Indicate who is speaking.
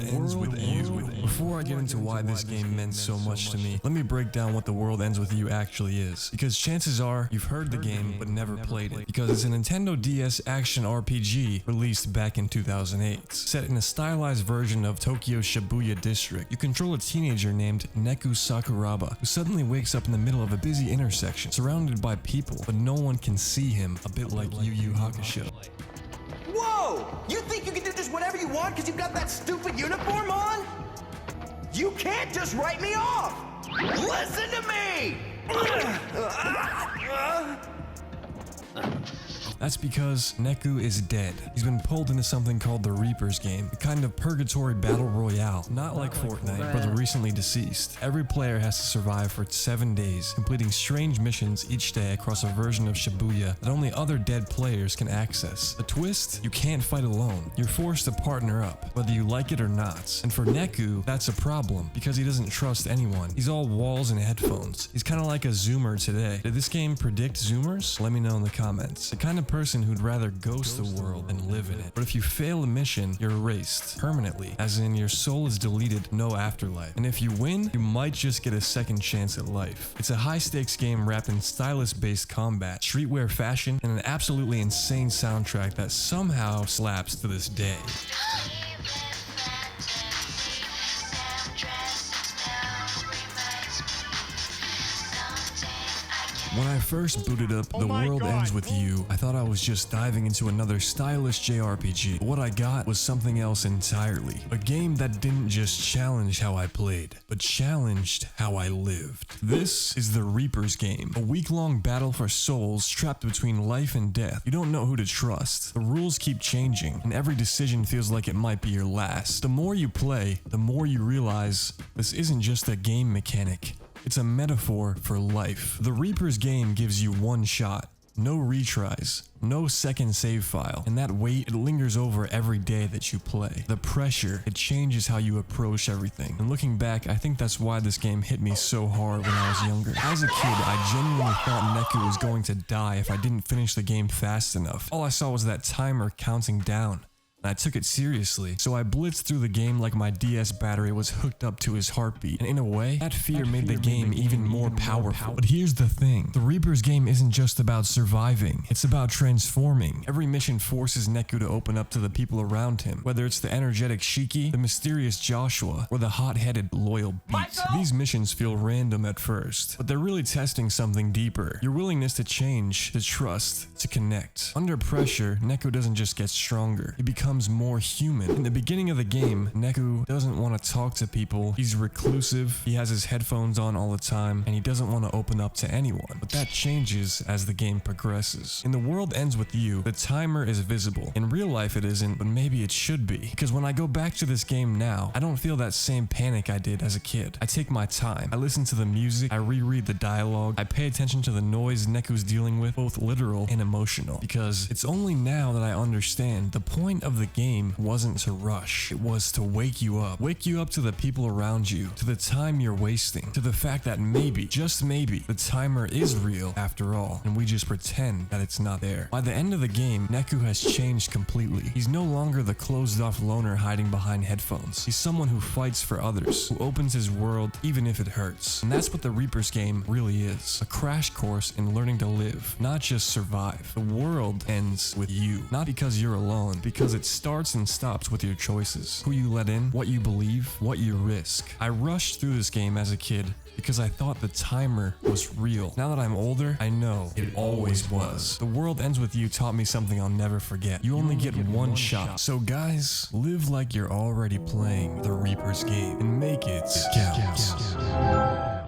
Speaker 1: world ends with you. Before I get into why this game meant so much to me, let me break down what The World Ends With You actually is. Because chances are, you've heard the game, but never played it. Because it's a Nintendo DS action RPG released back in 2008. Set in a stylized version of Tokyo's Shibuya district, you control a teenager named Neku Sakuraba, who suddenly wakes up in the middle of a busy intersection, surrounded by people, but no one can see him, a bit like Yu Yu Hakusho.
Speaker 2: Whoa! You think you can do just whatever you want because you've got that stupid uniform on? You can't just write me off! Listen to me!
Speaker 1: That's because Neku is dead. He's been pulled into something called the Reaper's game, a kind of purgatory battle royale, not like Fortnite, but the recently deceased. Every player has to survive for 7 days, completing strange missions each day across a version of Shibuya that only other dead players can access. The twist? You can't fight alone. You're forced to partner up, whether you like it or not. And for Neku, that's a problem, because he doesn't trust anyone. He's all walls and headphones. He's kind of like a Zoomer today. Did this game predict Zoomers? Let me know in the comments. The kind of person who'd rather ghost the world than live in it. But if you fail a mission, you're erased permanently, as in your soul is deleted, no afterlife. And if you win, you might just get a second chance at life. It's a high-stakes game wrapped in stylus-based combat, streetwear fashion, and an absolutely insane soundtrack that somehow slaps to this day. When I first booted up The World Ends With You, I thought I was just diving into another stylish JRPG. But what I got was something else entirely. A game that didn't just challenge how I played, but challenged how I lived. This is the Reaper's game, a week-long battle for souls trapped between life and death. You don't know who to trust. The rules keep changing, and every decision feels like it might be your last. The more you play, the more you realize this isn't just a game mechanic. It's a metaphor for life. The Reaper's game gives you one shot, no retries, no second save file, and that weight, it lingers over every day that you play. The pressure, it changes how you approach everything. And looking back, I think that's why this game hit me so hard when I was younger. As a kid, I genuinely thought Neku was going to die if I didn't finish the game fast enough. All I saw was that timer counting down. And I took it seriously, so I blitzed through the game like my DS battery was hooked up to his heartbeat. And in a way, that fear made the game even more powerful. But here's the thing, the Reaper's game isn't just about surviving, it's about transforming. Every mission forces Neku to open up to the people around him, whether it's the energetic Shiki, the mysterious Joshua, or the hot-headed loyal Beat. These missions feel random at first, but they're really testing something deeper. Your willingness to change, to trust, to connect. Under pressure, Neku doesn't just get stronger, he becomes more human. In the beginning of the game, Neku doesn't want to talk to people, he's reclusive, he has his headphones on all the time, and he doesn't want to open up to anyone. But that changes as the game progresses. In The World Ends With You, the timer is visible. In real life it isn't, but maybe it should be. Because when I go back to this game now, I don't feel that same panic I did as a kid. I take my time, I listen to the music, I reread the dialogue, I pay attention to the noise Neku's dealing with, both literal and emotional. Because it's only now that I understand the point of the game wasn't to rush, it was to wake you up to the people around you, to the time you're wasting, to the fact that maybe, just maybe, the timer is real after all, and we just pretend that it's not there. By the end of the game, Neku has changed completely. He's no longer the closed-off loner hiding behind headphones. He's someone who fights for others, who opens his world even if it hurts. And that's what the Reaper's game really is, a crash course in learning to live, not just survive. The world ends with you, not because you're alone, because it starts and stops with your choices. Who you let in, what you believe, what you risk. I rushed through this game as a kid because I thought the timer was real. Now that I'm older, I know it always was. The World Ends With You taught me something I'll never forget. You only get one shot. So guys, live like you're already playing the Reaper's game and make it count.